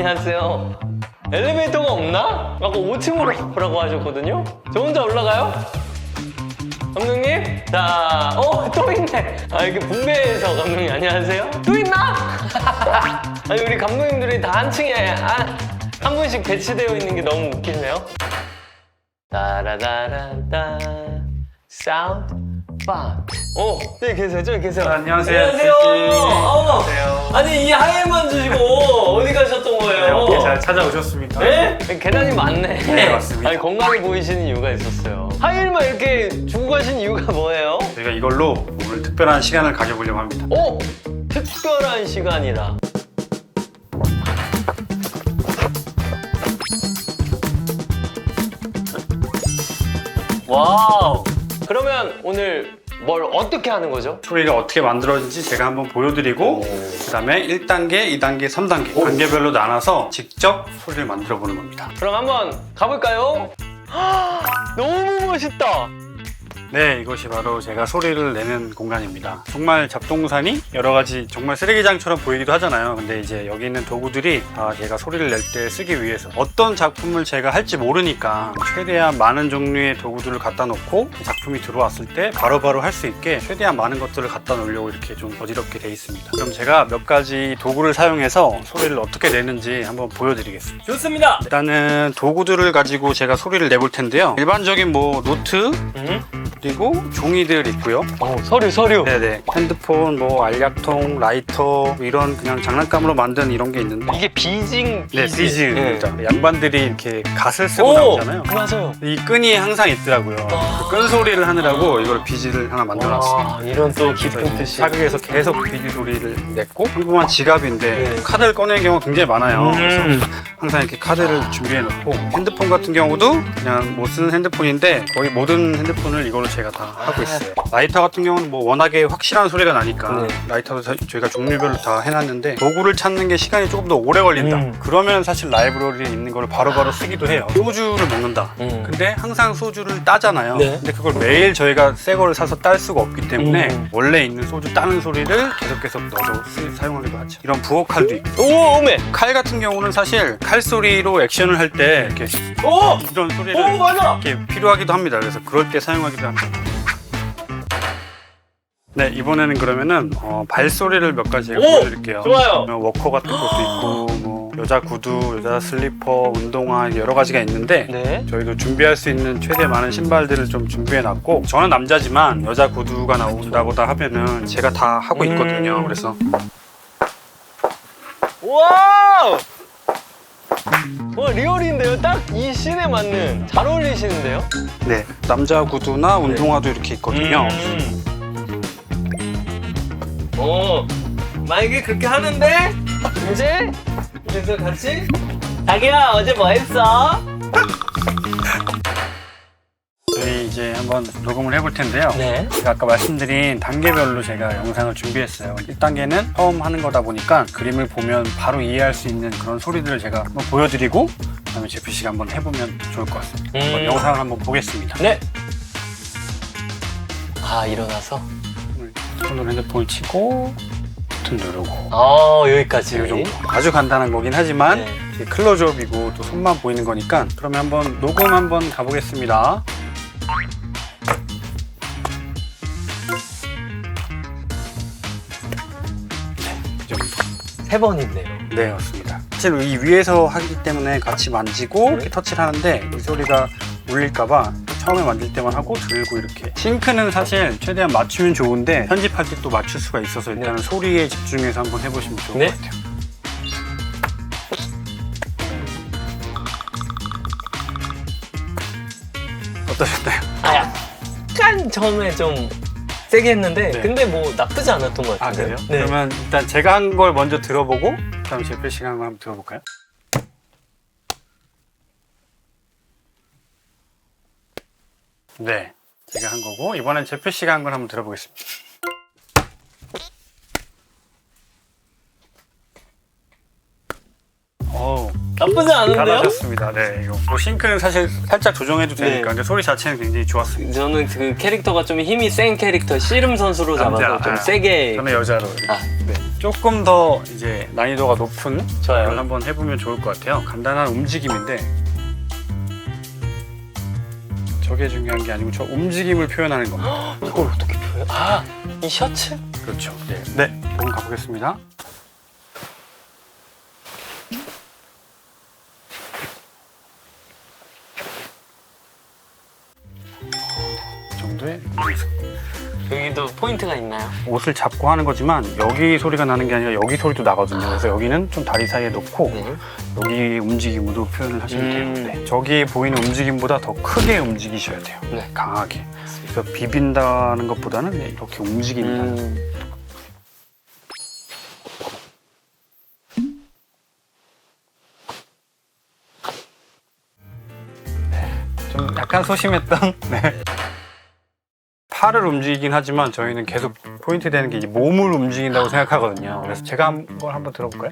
안녕하세요. 엘리베이터가 없나? 아까 5층으로 오라고 하셨거든요? 저 혼자 올라가요? 감독님? 자, 또 있네. 아, 이렇게 분배해서 감독님 안녕하세요? 또 있나? 아니, 우리 감독님들이 다 한 층에 한 분씩 배치되어 있는 게 너무 웃기네요. 따라다란따 사운드 바. 저기 계세요, 저기 계세요. 안녕하세요. 안녕하세요. 안녕하세요. 아니, 이 하얀만 주시고 어디 가셨던 거예요? 네, 잘 찾아오셨습니다. 네? 계단이 많네. 네, 맞습니다. 아니, 건강해 보이시는 이유가 있었어요. 하얀만 이렇게 주고 가신 이유가 뭐예요? 저희가 이걸로 오늘 특별한 시간을 가져보려고 합니다. 특별한 시간이라. 와우. 그러면 오늘 뭘 어떻게 하는 거죠? 소리가 어떻게 만들어진지 제가 한번 보여드리고 그 다음에 1단계, 2단계, 3단계 단계별로 나눠서 직접 소리를 만들어 보는 겁니다. 그럼 한번 가볼까요? 너무 멋있다. 네, 이것이 바로 제가 소리를 내는 공간입니다. 정말 잡동사니 여러 가지 정말 쓰레기장처럼 보이기도 하잖아요. 근데 이제 여기 있는 도구들이 다 제가 소리를 낼 때 쓰기 위해서 어떤 작품을 제가 할지 모르니까 최대한 많은 종류의 도구들을 갖다 놓고 작품이 들어왔을 때 바로바로 할 수 있게 최대한 많은 것들을 갖다 놓으려고 이렇게 좀 어지럽게 돼 있습니다. 그럼 제가 몇 가지 도구를 사용해서 소리를 어떻게 내는지 한번 보여드리겠습니다. 좋습니다. 일단은 도구들을 가지고 제가 소리를 내볼 텐데요. 일반적인 뭐 노트 그리고 종이들 있고요. 서류. 네네. 핸드폰, 뭐 알약통, 라이터 뭐 이런 그냥 장난감으로 만든 이런 게 있는데 이게 비징. 네, 비즈. 네. 양반들이 이렇게 갓을 쓰고 나오잖아요. 맞아요. 이 끈이 항상 있더라고요. 그 끈 소리를 하느라고 이걸 비즈를 하나 만들어놨어요. 이런 또 깊은 뜻이. 사극에서 계속 비즈 소리를 냈고 평범한 지갑인데 네. 카드를 꺼내는 경우가 굉장히 많아요. 그래서 항상 이렇게 카드를 준비해 놓고 핸드폰 같은 경우도 그냥 못 쓰는 핸드폰인데 거의 모든 핸드폰을 이걸로 제가 다 하고 있어요. 라이터 같은 경우는 뭐 워낙에 확실한 소리가 나니까 네. 라이터도 저희가 종류별로 다 해놨는데 도구를 찾는 게 시간이 조금 더 오래 걸린다. 그러면 사실 라이브러리에 있는 걸 바로바로 쓰기도 해요. 소주를 먹는다. 근데 항상 소주를 따잖아요. 네. 근데 그걸 매일 저희가 새 거를 사서 딸 수가 없기 때문에 원래 있는 소주 따는 소리를 계속 넣어서 사용하기도 하죠. 이런 부엌 칼도 있고 오메. 칼 같은 경우는 사실 칼 소리로 액션을 할 때 이렇게 이런 소리를 맞아. 이렇게 필요하기도 합니다. 그래서 그럴 때 사용하기도 합니다. 네, 이번에는 그러면은 발소리를 몇 가지 제가 보여드릴게요. 좋아요. 워커 같은 것도 있고 뭐 여자 구두, 여자 슬리퍼, 운동화 여러 가지가 있는데 네. 저희도 준비할 수 있는 최대 많은 신발들을 좀 준비해놨고 저는 남자지만 여자 구두가 나온다고 하면은 제가 다 하고 있거든요. 그래서 와우. 리얼인데요? 딱 이 씬에 맞는. 잘 어울리시는데요? 네, 남자 구두나 운동화도 이렇게 있거든요. 만약에 그렇게 하는데 이제 그래서 같이 자기야 어제 뭐 했어? 저희 이제 한번 녹음을 해볼 텐데요. 네. 제가 아까 말씀드린 단계별로 제가 영상을 준비했어요. 1단계는 처음 하는 거다 보니까 그림을 보면 바로 이해할 수 있는 그런 소리들을 제가 한번 보여드리고 그다음에 제피 씨가 한번 해보면 좋을 것 같습니다. 한번 영상을 한번 보겠습니다. 네. 일어나서 손으로 핸드폰을 치고 버튼 누르고 여기까지. 이 정도. 아주 간단한 거긴 하지만 네. 이게 클로즈업이고 또 손만 보이는 거니까 그러면 한번 녹음 한번 가보겠습니다. 이 정도. 3번인데요. 네, 맞습니다. 사실 이 위에서 하기 때문에 같이 만지고 이렇게 터치를 하는데 이 소리가 울릴까봐 처음에 만질 때만 하고 들고 이렇게. 싱크는 사실 최대한 맞추면 좋은데 편집할 때 또 맞출 수가 있어서 일단은 소리에 집중해서 한번 해보시면 좋을 것 같아요. 어떠셨나요? 약간 처음에 좀 세게 했는데 네. 근데 뭐 나쁘지 않았던 것 같은데요? 그래요? 네. 그러면 일단 제가 한 걸 먼저 들어보고 그다음 제피 씨가 한 걸 한번 들어볼까요? 네, 제가 한 거고 이번엔 제피 씨가 한 걸 한번 들어보겠습니다. 나쁘지 않은데요? 잘하셨습니다. 네, 이거 뭐 싱크는 사실 살짝 조정해도 되니까 네. 근데 소리 자체는 굉장히 좋았습니다. 저는 그 캐릭터가 좀 힘이 센 캐릭터 씨름 선수로 잡아서 남자. 좀 세게. 저는 여자로. 아. 네. 조금 더 이제 난이도가 높은 좋아요. 걸 한번 해보면 좋을 것 같아요. 간단한 움직임인데 저게 중요한 게 아니고 저 움직임을 표현하는 겁니다. 이걸 어떻게 표현? 아, 이 셔츠? 그렇죠. 네, 조금 가보겠습니다. 이 정도의 연습. 여기도 포인트가 있나요? 옷을 잡고 하는 거지만 여기 소리가 나는 게 아니라 여기 소리도 나거든요. 그래서 여기는 좀 다리 사이에 놓고 네. 여기 움직임으로 표현을 하시면 돼요. 네. 저기 보이는 움직임보다 더 크게 움직이셔야 돼요. 네. 강하게. 그래서 비빈다는 것보다는 네, 이렇게 움직인다는. 좀 약간 소심했던. 네. 팔을 움직이긴 하지만 저희는 계속 포인트 되는 게 이제 몸을 움직인다고 생각하거든요. 그래서 제가 한번 들어볼까요?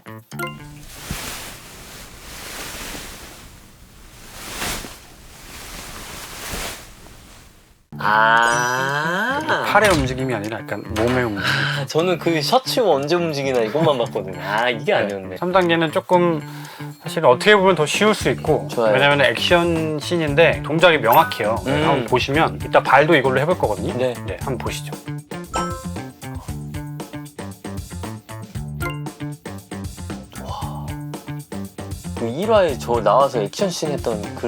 아, 팔의 움직임이 아니라 약간 몸의 움직임. 저는 그 셔츠 언제 움직이나 이것만 봤거든요. 아, 이게 아니었네. 3단계는 조금 사실 어떻게 보면 더 쉬울 수 있고 좋아요. 왜냐면 액션 씬인데 동작이 명확해요. 한번 보시면 이따 발도 이걸로 해볼 거거든요. 네. 한번 보시죠. 그 1화에 저 나와서 액션씬 했던 그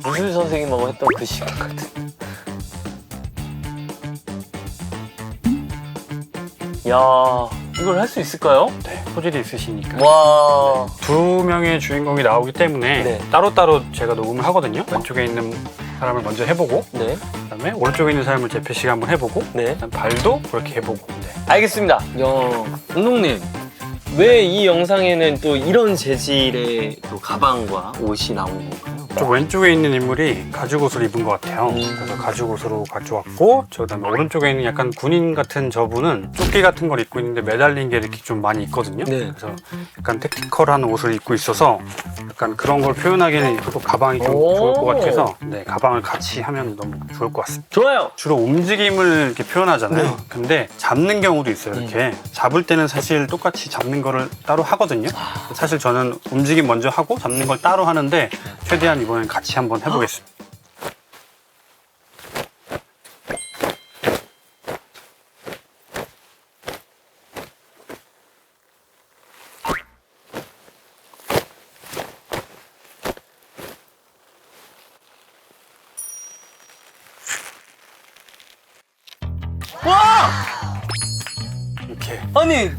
무술 선생님하고 했던 그 시간 같은. 야, 이걸 할 수 있을까요? 네, 소질이 있으시니까. 와, 두 명의 주인공이 나오기 때문에 네. 따로따로 제가 녹음을 하거든요. 왼쪽에 있는 사람을 먼저 해보고 네, 그다음에 오른쪽에 있는 사람을 재표 씨가 한번 해보고 네. 그다음 발도 그렇게 해보고. 네. 알겠습니다. 야, 감독님, 왜 이 영상에는 또 이런 재질의 또 가방과 옷이 나온 건가요? 저 왼쪽에 있는 인물이 가죽 옷을 입은 것 같아요. 그래서 가죽 옷으로 가져왔고, 저 다음에 오른쪽에 있는 약간 군인 같은 저분은 조끼 같은 걸 입고 있는데 매달린 게 이렇게 좀 많이 있거든요. 네. 그래서 약간 택티컬한 옷을 입고 있어서 약간 그런 걸 표현하기에는 또 가방이 좀 오. 좋을 것 같아서 네, 가방을 같이 하면 너무 좋을 것 같습니다. 좋아요. 주로 움직임을 이렇게 표현하잖아요. 네. 근데 잡는 경우도 있어요. 이렇게 잡을 때는 사실 똑같이 잡는 거를 따로 하거든요. 사실 저는 움직임 먼저 하고 잡는 걸 따로 하는데 최대한 이번엔 같이 한번 해보겠습니다. 와! 이렇게. 아니,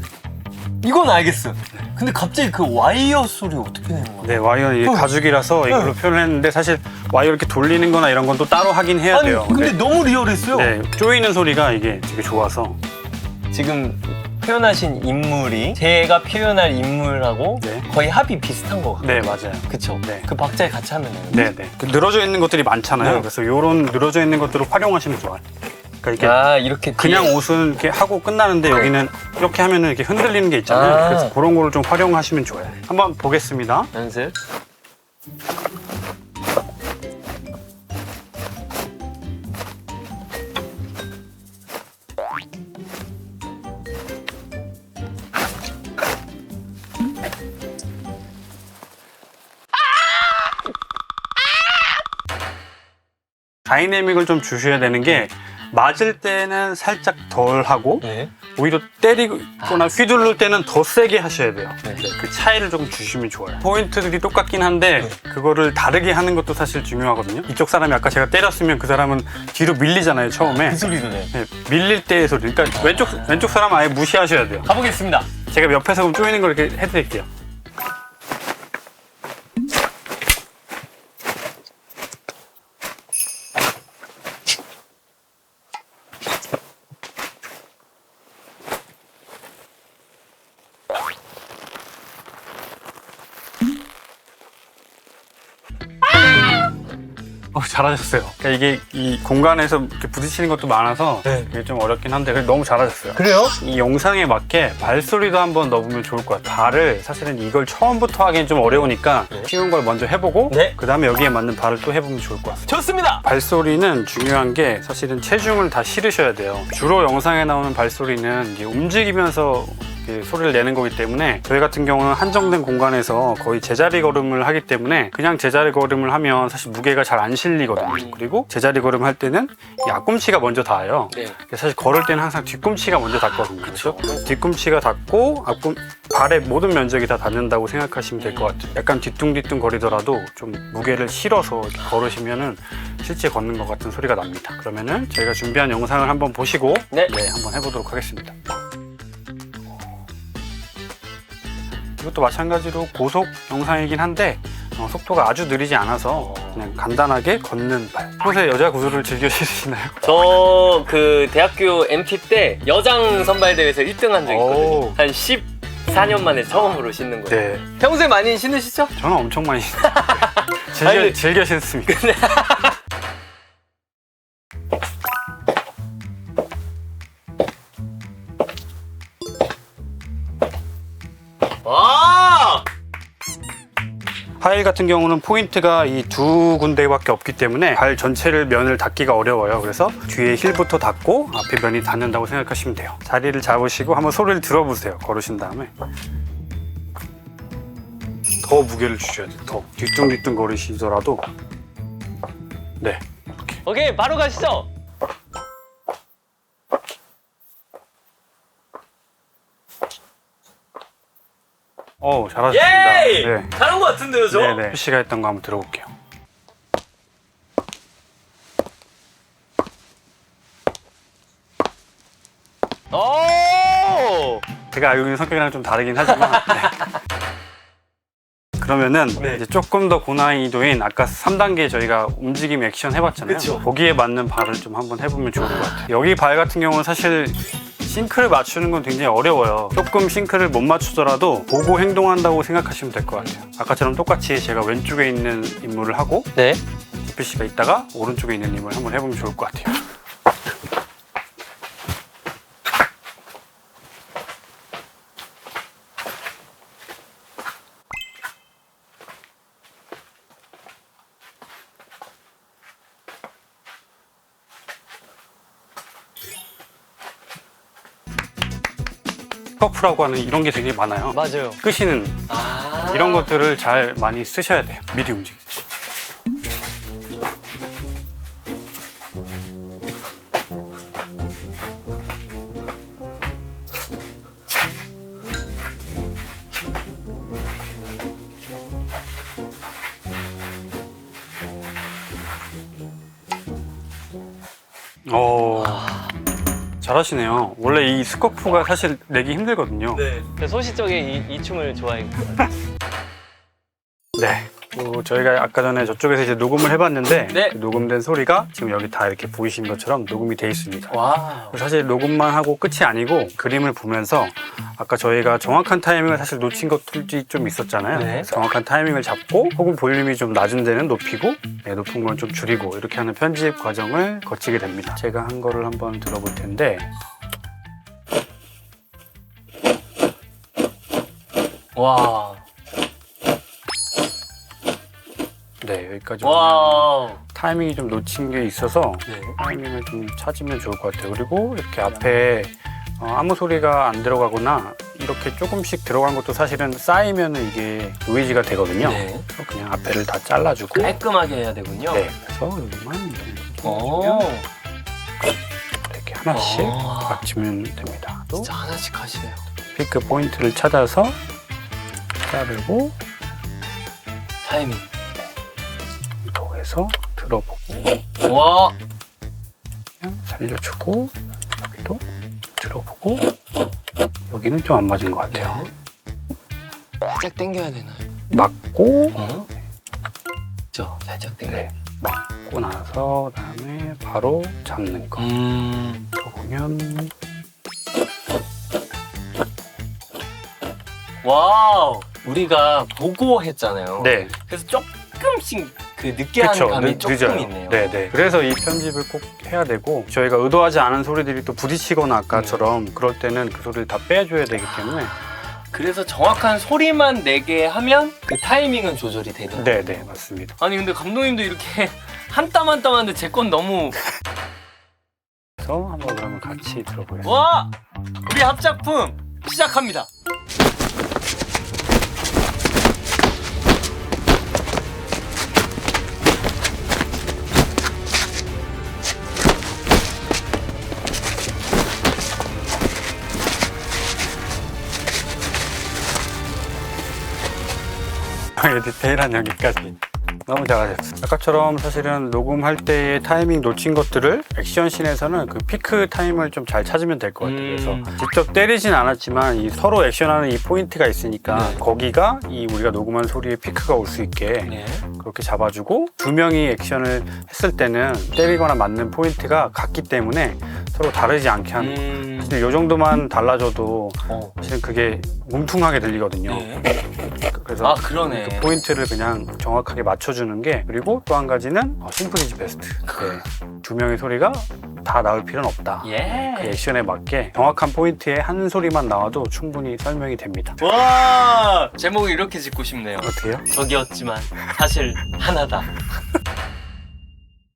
이건 알겠어. 근데 갑자기 그 와이어 소리 어떻게 내는 거야? 네, 와이어는 이게 가죽이라서 이걸로 표현을 했는데 사실 와이어 이렇게 돌리는 거나 이런 건 또 따로 하긴 해야 아니, 돼요. 근데 너무 리얼했어요. 네, 쪼이는 소리가 이게 되게 좋아서. 지금 표현하신 인물이 제가 표현할 인물하고 네. 거의 합이 비슷한 거 같아요. 네, 맞아요. 그쵸? 네. 그 박자에 같이 하면 돼요. 네, 네. 그 늘어져 있는 것들이 많잖아요. 네. 그래서 이런 늘어져 있는 것들을 활용하시면 좋아요. 그러니까 이게 아, 이렇게 그냥 뒤에. 옷은 이렇게 하고 끝나는데 여기는 이렇게 하면은 이렇게 흔들리는 게 있잖아요. 아. 그래서 그런 거를 좀 활용하시면 좋아요. 한번 보겠습니다. 연습. 다이내믹을 좀 주셔야 되는 게 맞을 때는 살짝 덜 하고 네. 오히려 때리거나 휘두를 때는 더 세게 하셔야 돼요. 네. 그 차이를 좀 주시면 좋아요. 포인트들이 똑같긴 한데 그거를 다르게 하는 것도 사실 중요하거든요. 이쪽 사람이 아까 제가 때렸으면 그 사람은 뒤로 밀리잖아요, 처음에. 그 소리도 내. 네, 밀릴 때의 소리. 그러니까 왼쪽 사람 아예 무시하셔야 돼요. 가보겠습니다. 제가 옆에서 그럼 쪼이는 걸 이렇게 해드릴게요. 잘하셨어요. 그러니까 이게 이 공간에서 이렇게 부딪히는 것도 많아서 네. 이게 좀 어렵긴 한데 그래도 너무 잘하셨어요. 그래요? 이 영상에 맞게 발소리도 한번 넣어보면 좋을 것 같아요. 발을 사실은 이걸 처음부터 하기엔 좀 어려우니까 쉬운 걸 먼저 해보고 네. 그 다음에 여기에 맞는 발을 또 해보면 좋을 것 같습니다. 좋습니다. 발소리는 중요한 게 사실은 체중을 다 실으셔야 돼요. 주로 영상에 나오는 발소리는 이게 움직이면서 이렇게 소리를 내는 거기 때문에 저희 같은 경우는 한정된 공간에서 거의 제자리 걸음을 하기 때문에 그냥 제자리 걸음을 하면 사실 무게가 잘 안 실리거든요. 그리고 제자리 걸음 할 때는 이 앞꿈치가 먼저 닿아요. 네. 사실 걸을 때는 항상 뒤꿈치가 먼저 닿거든요. 그렇죠? 뒤꿈치가 닿고 발의 모든 면적이 다 닿는다고 생각하시면 될 것 같아요. 약간 뒤뚱뒤뚱 거리더라도 좀 무게를 실어서 이렇게 걸으시면은 실제 걷는 것 같은 소리가 납니다. 그러면은 저희가 준비한 영상을 한번 보시고 네. 한번 해보도록 하겠습니다. 이것도 마찬가지로 고속 영상이긴 한데 속도가 아주 느리지 않아서 그냥 간단하게 걷는 발. 평소에 여자 구슬을 즐겨 신으시나요? 저 그 대학교 MT 때 여장 선발대회에서 1등 한 적이 있거든요. 한 14년 만에 처음으로 신는 거예요. 네. 평소에 많이 신으시죠? 저는 엄청 많이 신어요. 즐겨 신습니다. 와! 하일 같은 경우는 포인트가 이 두 군데밖에 없기 때문에 발 전체를 면을 닿기가 어려워요. 그래서 뒤에 힐부터 닿고 앞에 면이 닿는다고 생각하시면 돼요. 자리를 잡으시고 한번 소리를 들어보세요. 걸으신 다음에 더 무게를 주셔야 돼요. 더 뒤뚱뒤뚱 거리시더라도 네. 오케이, 바로 가시죠. 잘하셨습니다. 예이! 네. 잘한 것 같은데요, 저? 네네. 씨가 했던 거 한번 들어볼게요. 오! 제가 알고 있는 성격이랑 좀 다르긴 하지만 네. 그러면은 이제 조금 더 고난이도인 아까 3단계 저희가 움직임 액션 해봤잖아요. 그쵸. 거기에 맞는 발을 좀 한번 해보면 좋을 것 같아요. 여기 발 같은 경우는 사실 싱크를 맞추는 건 굉장히 어려워요. 조금 싱크를 못 맞추더라도 보고 행동한다고 생각하시면 될 것 같아요. 아까처럼 똑같이 제가 왼쪽에 있는 임무를 하고 네. 디피 씨가 있다가 오른쪽에 있는 임무를 한번 해보면 좋을 것 같아요. 스커프라고 하는 이런 게 되게 많아요. 맞아요. 끄시는 이런 것들을 잘 많이 쓰셔야 돼요. 미리 움직이세요. 잘하시네요. 원래 이 스커프가 사실 내기 힘들거든요. 네. 소시적인 이 춤을 좋아했고. 네. 저희가 아까 전에 저쪽에서 이제 녹음을 해봤는데 네. 그 녹음된 소리가 지금 여기 다 이렇게 보이신 것처럼 녹음이 돼 있습니다. 와. 사실 녹음만 하고 끝이 아니고 그림을 보면서 아까 저희가 정확한 타이밍을 사실 놓친 것들이 좀 있었잖아요. 네. 정확한 타이밍을 잡고 혹은 볼륨이 좀 낮은 데는 높이고 높은 건 좀 줄이고 이렇게 하는 편집 과정을 거치게 됩니다. 제가 한 거를 한번 들어볼 텐데 와. 네, 여기까지 오면 와. 타이밍이 좀 놓친 게 있어서 네. 타이밍을 좀 찾으면 좋을 것 같아요. 그리고 이렇게 앞에 아무 소리가 안 들어가거나 이렇게 조금씩 들어간 것도 사실은 쌓이면 이게 노이즈가 되거든요. 네. 그래서 그냥 앞에를 다 잘라주고 깔끔하게 해야 되군요. 네, 그래서 여기만 오. 이렇게 하나씩 오. 맞추면 됩니다. 또 진짜 하나씩 하시네요. 피크 포인트를 찾아서 자르고 타이밍. 도에서 들어보고 와. 그냥 살려주고 여기도 들어보고 여기는 좀 안 맞은 것 같아요. 살짝 당겨야 되나요? 맞고 저 살짝 당겨. 네, 맞고 나서 그다음에 바로 잡는 거. 이거 보면 와우. 우리가 보고 했잖아요. 네, 그래서 조금씩 그 느끼하는 감이 조금 늦어요. 있네요. 네, 네. 그래서 이 편집을 꼭 해야 되고 저희가 의도하지 않은 소리들이 또 부딪히거나 아까처럼 그럴 때는 그 소리를 다 빼줘야 되기 때문에 그래서 정확한 소리만 내게 하면 그 타이밍은 조절이 되더라고요. 네, 네, 맞습니다. 아니 근데 감독님도 이렇게 한 땀 한 땀 하는데 제 건 너무 그래서 한번 그러면 같이 들어보겠습니다. 와! 우리 합작품 시작합니다. 디테일한 여기까지 너무 잘하셨어요. 아까처럼 사실은 녹음할 때의 타이밍 놓친 것들을 액션씬에서는 그 피크 타임을 좀 잘 찾으면 될 것 같아요. 그래서 직접 때리진 않았지만 이 서로 액션하는 이 포인트가 있으니까 네. 거기가 이 우리가 녹음한 소리의 피크가 올 수 있게 네. 그렇게 잡아주고 두 명이 액션을 했을 때는 때리거나 맞는 포인트가 같기 때문에 서로 다르지 않게 하는 사실 이 정도만 달라져도 사실 그게 뭉퉁하게 들리거든요. 네. 그래서 그러네. 그 포인트를 그냥 정확하게 맞춰주는 게, 그리고 또 한 가지는 심플 이즈 베스트. 네. 두 명의 소리가 다 나올 필요는 없다. 그 예. 액션에 맞게 정확한 포인트에 한 소리만 나와도 충분히 설명이 됩니다. 와, 제목을 이렇게 짓고 싶네요. 어때요? 적이었지만 사실 하나다.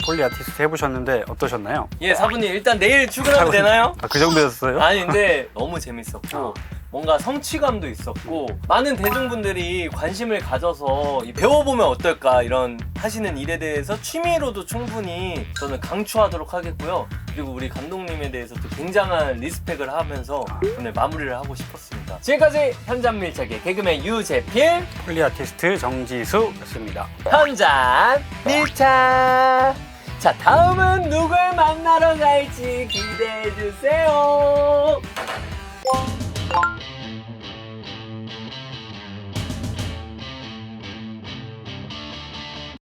폴리 아티스트 해보셨는데 어떠셨나요? 예, 사부님 일단 내일 출근하면 되나요? 그 정도였어요? 아니 근데 너무 재밌었고 뭔가 성취감도 있었고 많은 대중분들이 관심을 가져서 배워보면 어떨까 이런 하시는 일에 대해서 취미로도 충분히 저는 강추하도록 하겠고요. 그리고 우리 감독님에 대해서도 굉장한 리스펙을 하면서 오늘 마무리를 하고 싶었습니다. 지금까지 현장 밀착의 개그맨 유재필, 폴리 아티스트 정지수였습니다. 현장 밀착. 자, 다음은 누굴 만나러 갈지 기대해주세요.